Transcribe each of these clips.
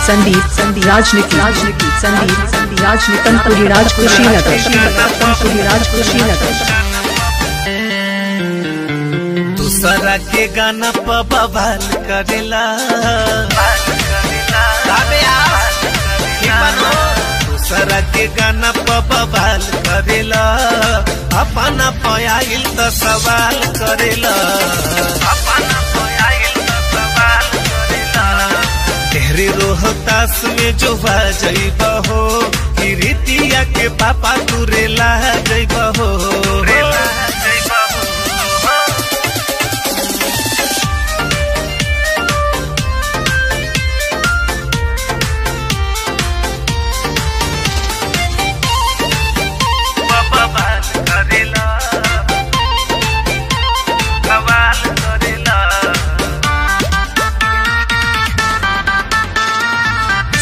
संदीप राजनीति संदीप राजनीति तनपुरी राज कुशीनगर दूसरा के गाना पर बवाल करेला दूसरा के गाना पर बवाल करेला अपना पयाइल तो सवाल करेला तेरे रोहतास में जो जइबा हो कि रीतिया के पापा तुरेला जइबा हो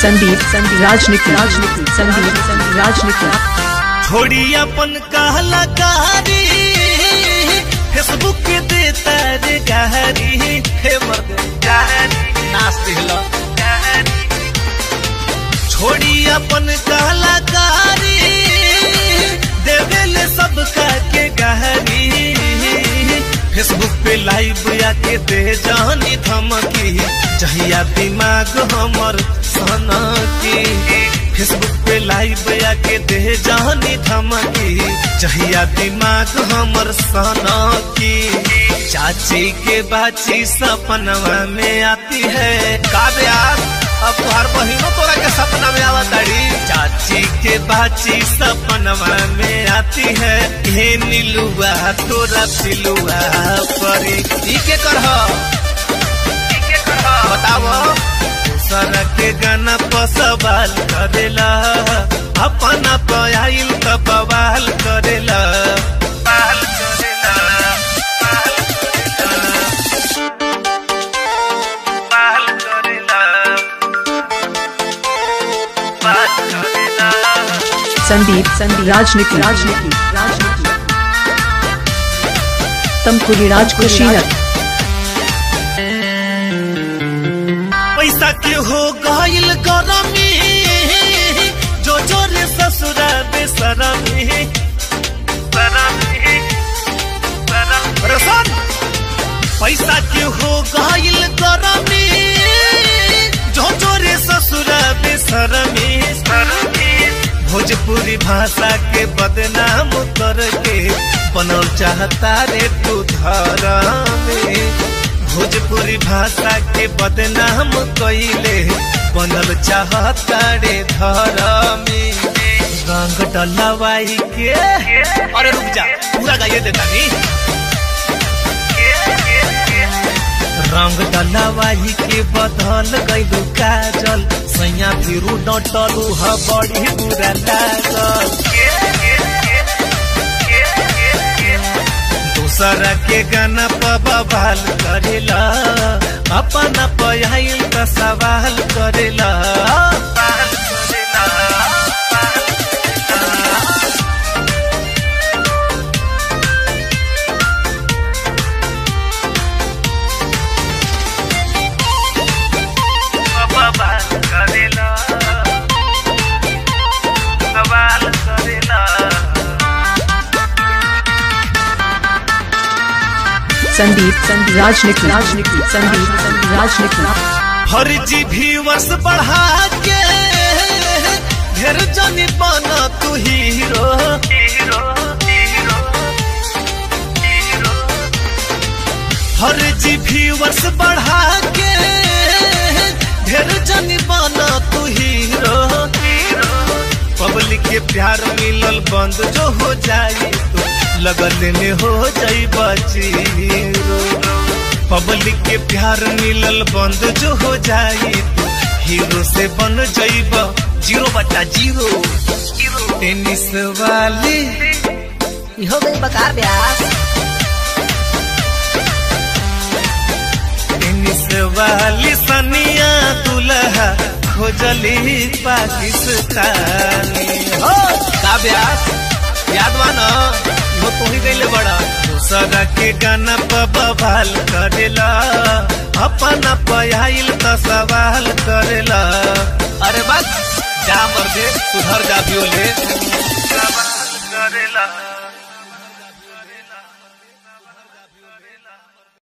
संदीप राजनीति छोड़ी अपन कहलाकारी फेसबुक पे देता रे गहरी हे मर्द नाच दिला छोड़ी अपन कहलाकारी देवेले सबका के गहरी फेसबुक पे लाइव आके दे जानी धमकी जहिया दिमाग हमर सना की फेसबुक पे लाइव आके दे जानी धमकी जहिया दिमाग हमर सना की चाची के बाची सपनवा में आती है काव्या अब हर बहिनों तोरा के सपना में आवताड़ी चाची के बाची सपनवा में आती है हे नीलुआ तोरा पिलुआ परी के करह बताओ दूसरा के गाना पर सवाल करेला अपना पयाइल तो बवाल करेला संदीप राजनीति तनपुरी राज कुशीनगर पैसा के हो गइल गरमी जो जोरे ससुरा बेसरमी पैसा के हो गइल गरमी जो जोरे ससुरा बेसरमी भोजपुरी भाषा के बदनाम करके बनल चाहता रे तू धर्म भोजपुरी भाषा के बदनाम कइले बनल चाहता रे धर्मी रंग डलवाई के अरे रुक जा पूरा गाइए देता नहीं रंग डलवाई के बदल गइलू काजल सैया फिरू डटलू ह बड़ी बुरा लागल दूसरा के गाना पर बवाल करेला अपना पयाइल का सवाल करेला संदीप राजनीति फर्जी व्यूअर्स बढ़ा के ढेर जनी बना तू हीरो फर्जी व्यूअर्स बढ़ा के ढेर जनी बना तू हीरो पब्लिक के प्यार मिलल बंद जो हो जाए तो लगन में हो जाई बचीरो पब्लिक के प्यार मिलल बंद जो हो जाए तो हीरो से बन जाइब 0/0 टेनिस वाली हो गई बकार ब्यास टेनिस वाली सनिया दुल्हा खोजली पाकिस्तानी हो का ब्यास याद माना वो तो ही गईले बड़ा दूसरा के गाना पर बवाल करेला अपन अपना पयाइल त सवाल करेला। अरे बस जा मर्दे सुधर जा बियोले सवाल करेला।